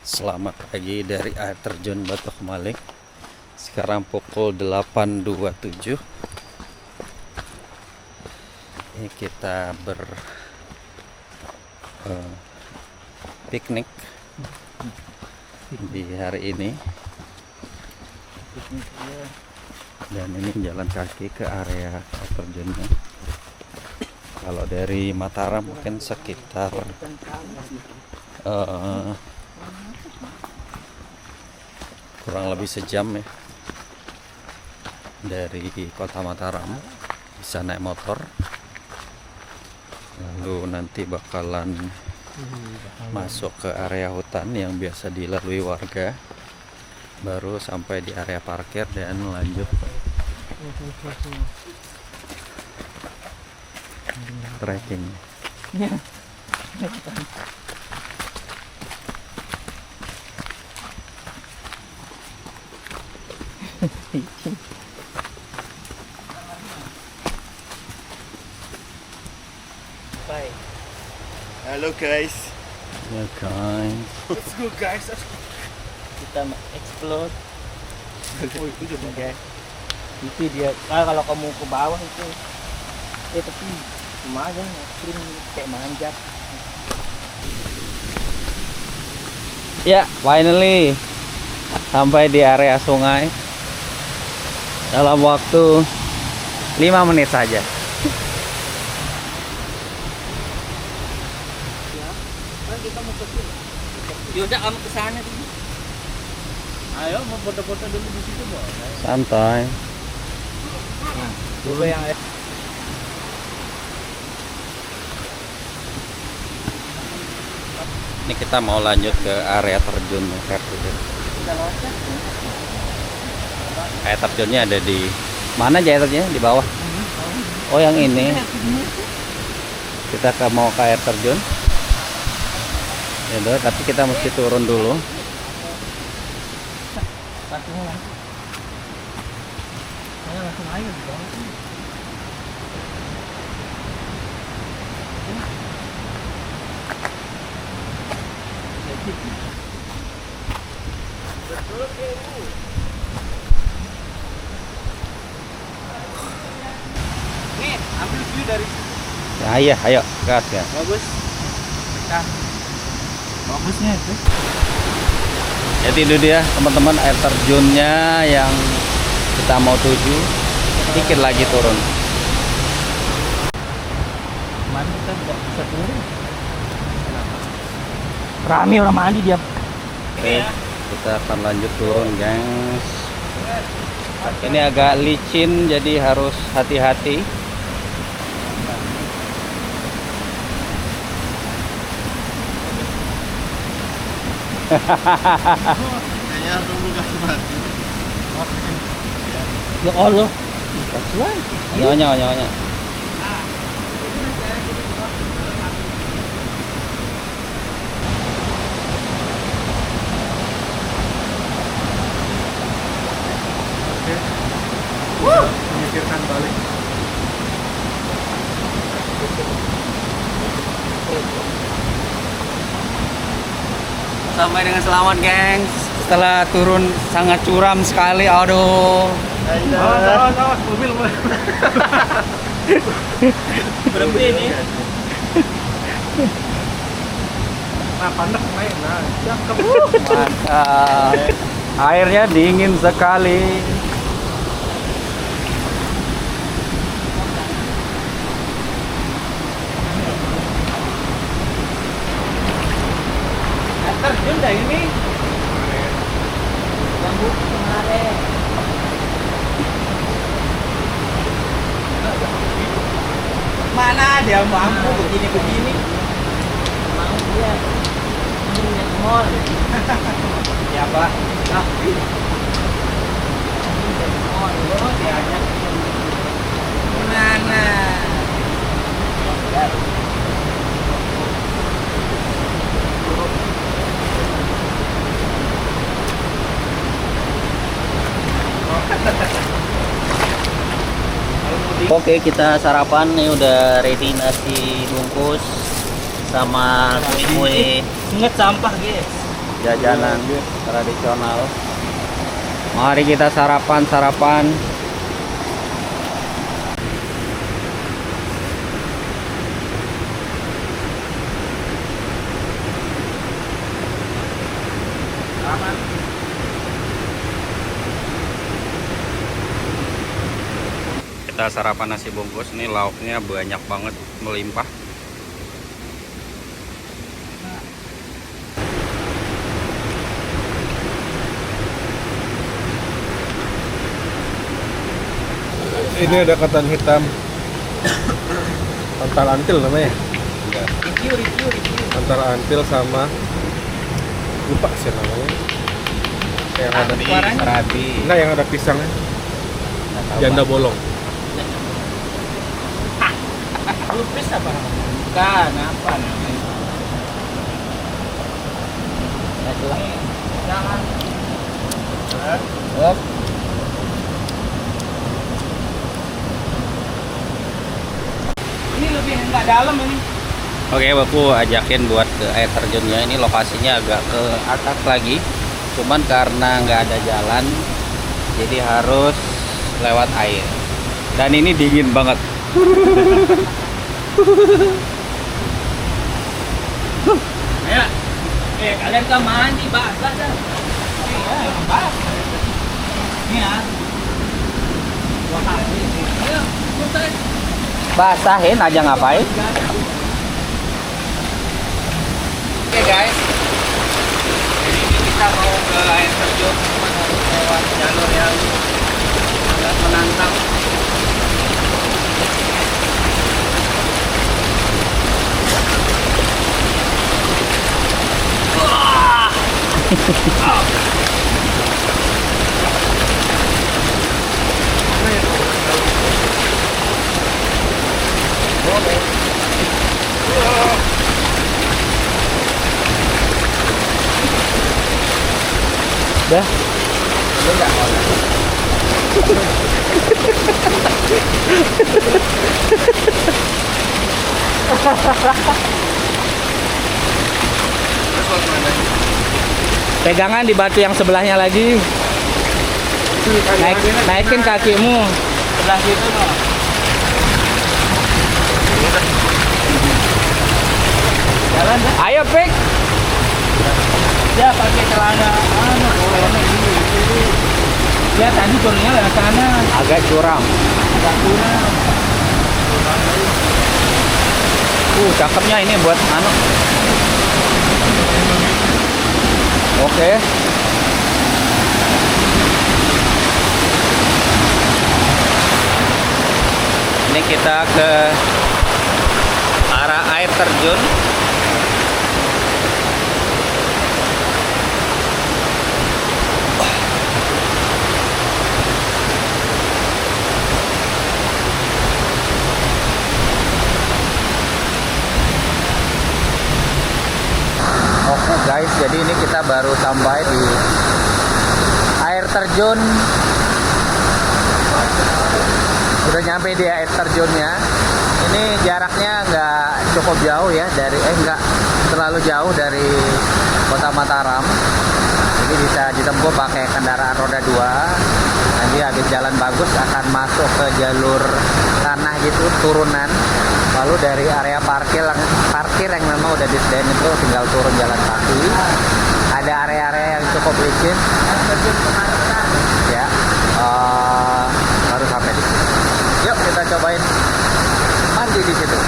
Selamat pagi dari air terjun Batu Kemaling. Sekarang pukul 8.27. Ini kita piknik di hari ini. Dan ini jalan kaki ke area air terjunnya. Kalau dari Mataram mungkin sekitar kurang lebih sejam ya dari kota Mataram. Bisa naik motor, lalu nanti bakalan masuk ke area hutan yang biasa dilalui warga, baru sampai di area parkir dan lanjut trekking. Bye. Hello guys. Ya guys, Let's go guys. Kita explore. Oh itu juga guys. Itu dia. Kalau kamu ke bawah itu. Tapi cuma aja ekstrim kayak manjat. ya finally sampai di area sungai dalam waktu 5 menit saja. Kita mau ke sini. Yaudah kamu ke sana dulu. Ayo mau foto-foto dulu di situ boleh. Santai. Dulu yang Ini kita mau lanjut ke area terjun air terjun. kita loncat. Air terjunnya ada di mana aja air terjunnya? Di bawah. Oh yang ini. Kita mau ke air terjun. Ya udah, tapi kita mesti turun dulu. Satunya langsung. Saya langsung air di bawah. Nih, ambil view dari situ. Ya iya, ayo gas ya. Bagus. Nah, bagusnya itu. Jadi itu dia teman-teman air terjunnya yang kita mau tuju. Sedikit lagi turun. Mana kita nggak bisa turun? Rame orang mandi dia. Oke, kita akan lanjut turun, guys. Ini agak licin, jadi harus hati-hati. Kayaknya tunggu kasih mati. Ya Allah. Kasihan. Nyonya. Memikirkan balik. Sampai dengan selamat, gengs. Setelah turun sangat curam sekali. Aduh. Awas, mobil. Berhenti nih. Nah, pandang main. Nah, cakep. Mantap. Airnya dingin sekali. Terjun dah ini. Bambu kemarin. Mana dia mampu begini-begini? Mau dia. Ini mall. Ya Pak. Nah, mall. Oh, diajak. Mana? Oke, kita sarapan nih, udah ready nasi bungkus sama kue. Ingat sampah guys. jajanan tradisional. Mari kita sarapan. Kita sarapan nasi bungkus. Ini lauknya banyak banget, melimpah. Ini ada ketan hitam. Antal antil namanya. Review. Antal antil sama lupa sih namanya. Yang ada Serabi. enggak yang ada pisangnya. Janda bolong. Lupis apa namanya? Bukan, apa namanya? Jangan. Ini lebih enggak dalam ini. Oke, Bapu ajakin buat ke air terjunnya. Ini lokasinya agak ke atas lagi. Cuman karena nggak ada jalan, jadi harus lewat air. Dan ini dingin banget. Ayo. Kalian kan mandi basah dah. Iya, basah. Ini ya. Wah, ini. Ayo, putar. Basahin aja ngapain? Oke guys, jadi ini kita mau ke air terjun, cuman harus lewat jalur yang agak menantang. Dah. Pegangan di batu yang sebelahnya lagi. Naikin kakimu. Sebelah situ loh. Jalan dah. Ayo, Pik. Dia pakai celana dia tadi turunnya lewat sana. Agak curam. Agak kurang. Cakepnya ini buat anu. Oke. Ini kita ke arah air terjun. Oke guys, jadi ini kita baru sampai di air terjun. Udah nyampe di air terjunnya. Ini jaraknya nggak cukup jauh ya dari nggak terlalu jauh dari Kota Mataram. Jadi bisa ditempuh pakai kendaraan roda 2. Nanti habis jalan bagus akan masuk ke jalur tanah gitu turunan. Lalu dari area parkir yang memang udah disediain itu tinggal turun jalan kaki. Ada area-area yang cukup licin. Ya, baru sampai di sini. Yuk kita cobain mandi di situ.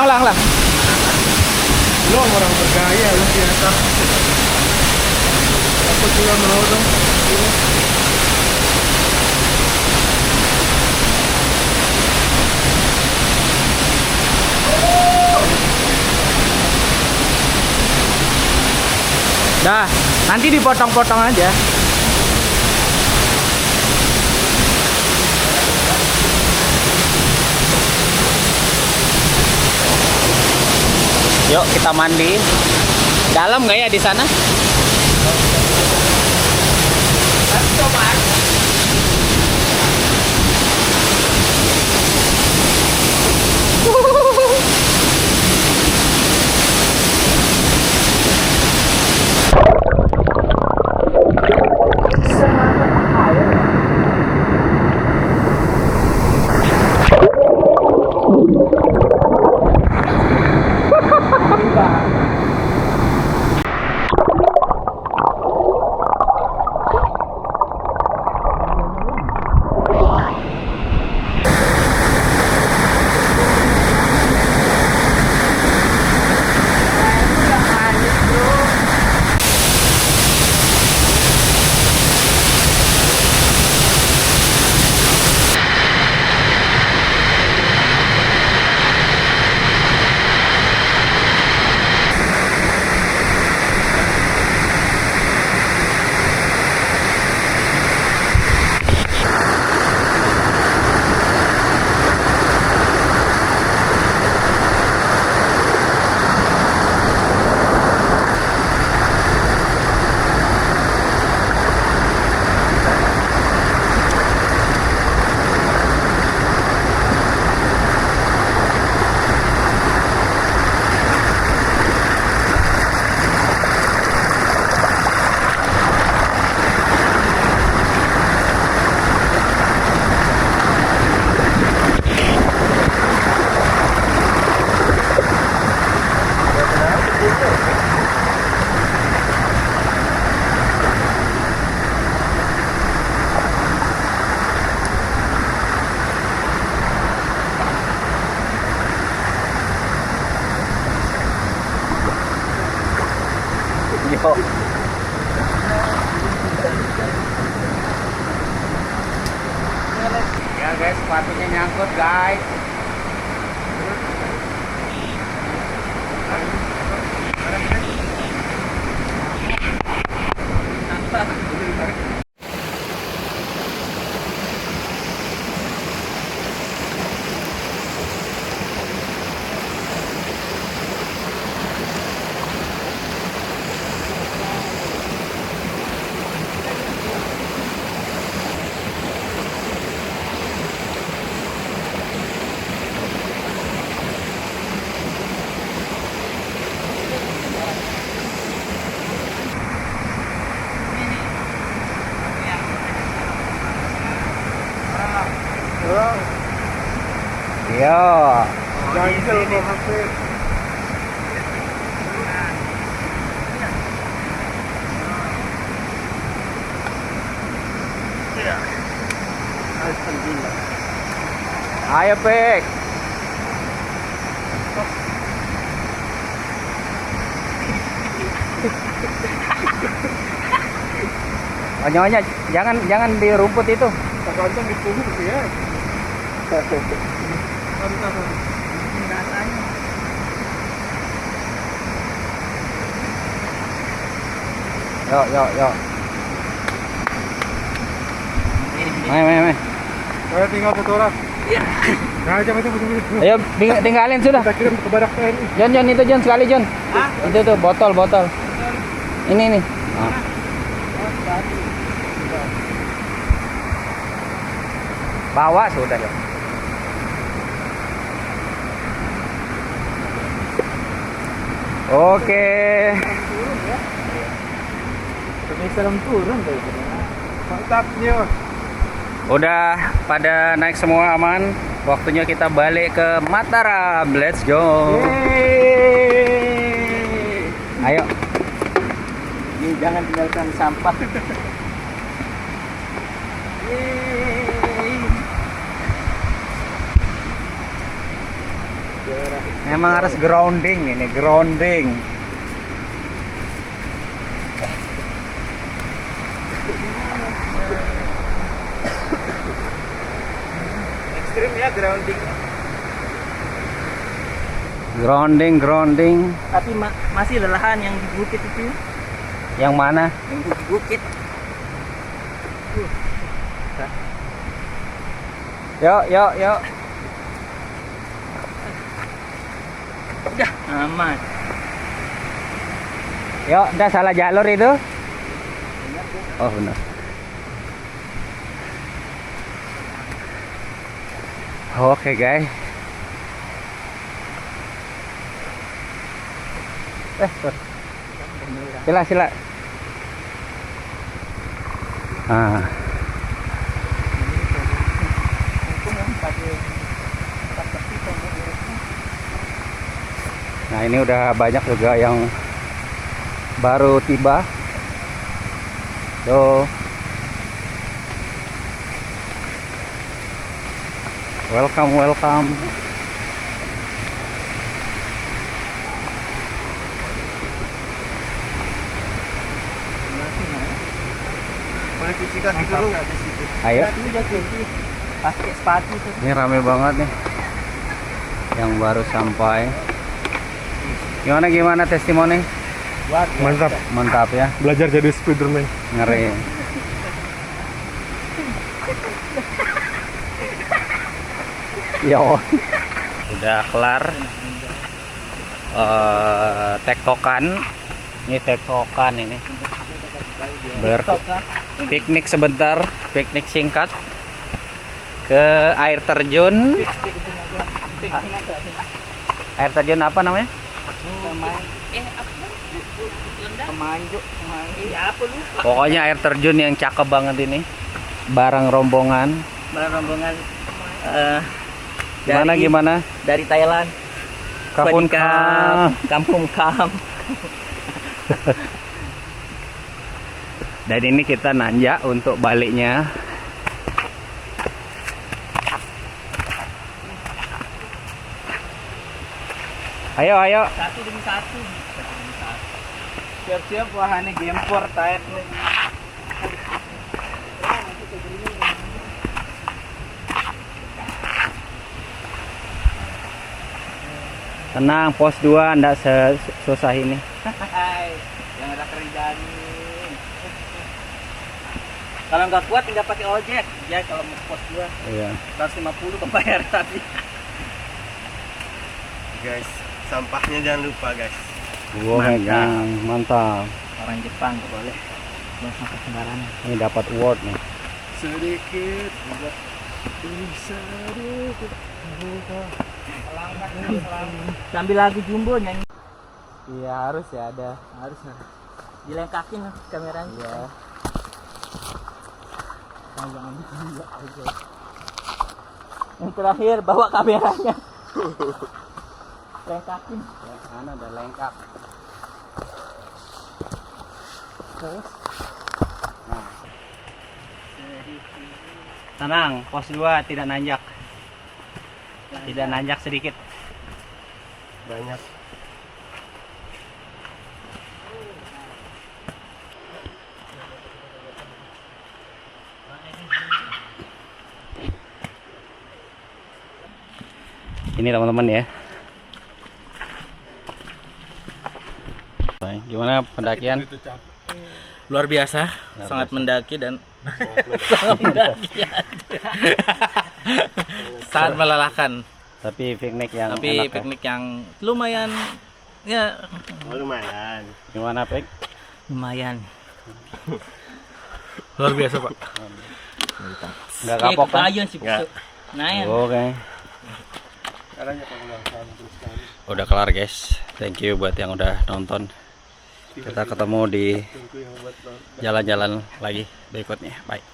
Ulang. Lo orang bergaya lu biasa. Aku juga mau dong. Dah, nanti dipotong-potong aja. Yuk kita mandi. Dalam nggak ya di sana? Yo. Ya guys, sepatunya nyangkut guys. Yo. Ganjel kok HP. Ayo Pek. Oh, nyonya, jangan di rumput itu. Tergantung di pungguk sih ya. Yo. Main. Saya tinggal satu orang. Nah, jam itu betul-betul. Ayo, tinggalin sudah. Kita kirim ke badak TNI. John itu John sekali John. Itu tuh botol. Ini nih. Ah. Bawa sudah ya. Oke. Serem turun tuh. Mantapnya. Udah pada naik semua aman. Waktunya kita balik ke Mataram. Let's go. Ayo. Ini jangan tinggalkan sampah. Memang harus grounding ini, grounding. Ekstrim ya grounding. Grounding. Tapi masih lelahan yang di bukit itu. Yang mana? Yang di bukit. Yuk. Udah aman. Yuk, udah salah jalur itu. Oh benar. Oke guys. Sila. Nah ini udah banyak juga yang baru tiba. Tuh. Welcome. Boleh cuci kaki dulu. Ayo. Pakai sepatu tuh. Ini rame banget nih. Yang baru sampai. Gimana testimoni? Mantap. Mantap ya. Belajar jadi Spiderman. Ngeri. Yo. Udah kelar. Tektokan. Ini tektokan ini. Piknik sebentar, piknik singkat ke air terjun. Air terjun apa namanya? Kemanjo. Apa lu? Pokoknya air terjun yang cakep banget ini. Bareng rombongan. Gimana? Dari Thailand. Kapun kam. Kampung Kam. Dan ini kita nanjak untuk baliknya. Ayo. Satu demi satu. Siap-siap wahane gempor taet nih. Tenang, pos 2 enggak susah ini. Yang ada kerjaan. Kalau nggak kuat nggak pakai ojek. Ya kalau mau pos 2 Iya. 150 kebayar tadi. Guys, sampahnya jangan lupa guys. Megang, mantap. Orang Jepang nggak boleh. Buang sampah sembarangan. Ini dapat award nih. Sedikit. Sambil lagu Jumbo nyanyi. Iya, harus ya ada. Harus. Dilengkakin kameranya. Iya. Yang terakhir bawa kameranya. Lengkakin. Mana udah lengkap. Terus. Nah. Tenang, pos 2 tidak nanjak. Tidak nanjak sedikit. Banyak. Ini teman-teman ya. Gimana pendakian? Luar biasa, sangat mendaki dan sangat mendaki. Sangat melelahkan. Tapi piknik yang Tapi enak piknik yang lumayan ya, Lumayan. ya. Gimana Pek? lumayan. Luar biasa, Pak. Nggak kapok kan? Kepayon sih. Nggak. Nah, ya. Oke. Udah kelar guys. Thank you buat yang udah nonton. Kita ketemu di jalan-jalan lagi berikutnya. Bye.